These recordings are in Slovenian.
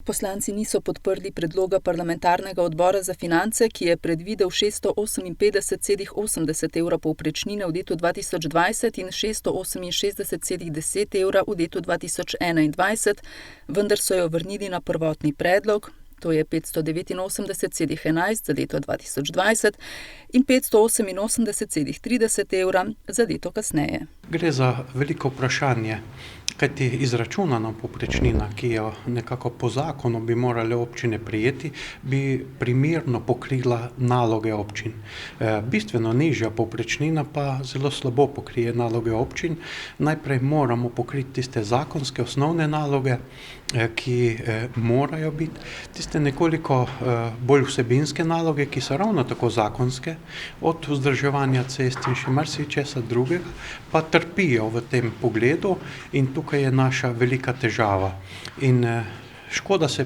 Poslanci niso podprli predloga parlamentarnega odbora za finance, ki je predvidel 658,80 evra povprečnine v letu 2020 in 668,10 evra v letu 2021, vendar so jo vrnili na prvotni predlog, to je 589,11 za leto 2020 in 588,30 evra za leto kasneje. Gre za veliko vprašanje, kajti izračunana povprečnina, ki jo nekako po zakonu bi morale občine prejeti, bi primerno pokrila naloge občin. Bistveno nižja povprečnina pa zelo slabo pokrije naloge občin. Najprej moramo pokriti tiste zakonske osnovne naloge, ki morajo biti, tiste nekoliko bolj vsebinske naloge, ki so ravno tako zakonske, od vzdrževanja cest in še marsičesa drugega, pa trpijo v tem pogledu in tukaj je naša velika težava. In škoda se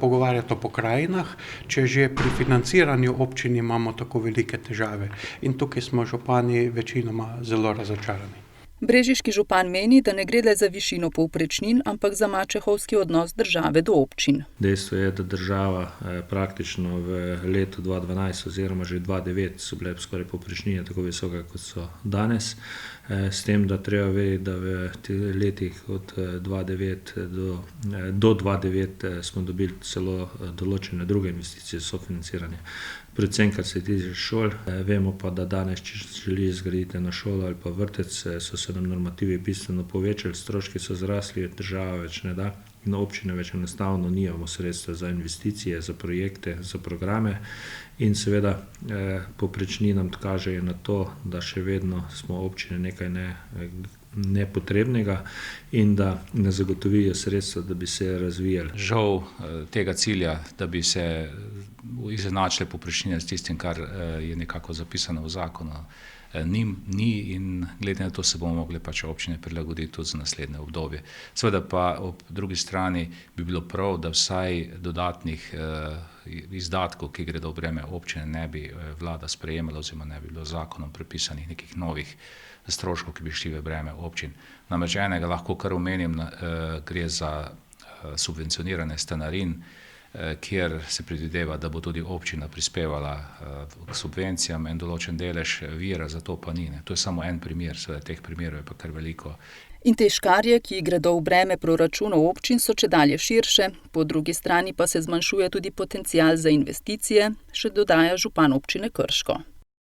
pogovarjati o pokrajinah, če že pri financiranju občin imamo tako velike težave. In tukaj smo župani večinoma zelo razočarani. Brežiški župan meni, da ne gre le za višino povprečnin, ampak za mačehovski odnos države do občin. Dejstvo je, da država praktično v letu 2012 oziroma že 2009 so bile skoraj povprečnine tako visoke, kot so danes. S tem, da treba vedeti, da v letih od 2009 do 2009 smo dobili celo določene druge investicije, sofinanciranje. Predvsem, kar se tiče šol. Vemo pa, da danes, če želi zgraditi eno šolo ali pa vrtec, so se nam normativi bistveno povečali, stroški so zrasli, država več ne da in občine več enostavno nimamo sredstva za investicije, za projekte, za programe in seveda povprečnina nam kažejo na to, da še vedno smo občine nekaj nepotrebnega in da ne zagotovijo sredstva, da bi se razvijali. Žal tega cilja, da bi se izenačile povprečnine s tistim, kar je nekako zapisano v zakonu, ni in glede na to se bomo mogli pač občine prilagoditi tudi za naslednje obdobje. Seveda pa ob drugi strani bi bilo prav, da vsaj dodatnih izdatkov, ki gredo v breme občine, ne bi vlada sprejemala oziroma ne bi bilo zakonom prepisanih nekih novih stroškov, ki bi šli v breme občin. Namreč enega lahko kar omenim, gre za subvencionirane stanarin, kjer se predvideva, da bo tudi občina prispevala k subvencijam en določen delež vira, za to pa ni. To je samo en primer, seveda teh primerov je pa kar veliko. In te škarje, ki gredo v breme proračunov občin, so čedalje širše, po drugi strani pa se zmanjšuje tudi potencial za investicije, še dodaja župan občine Krško.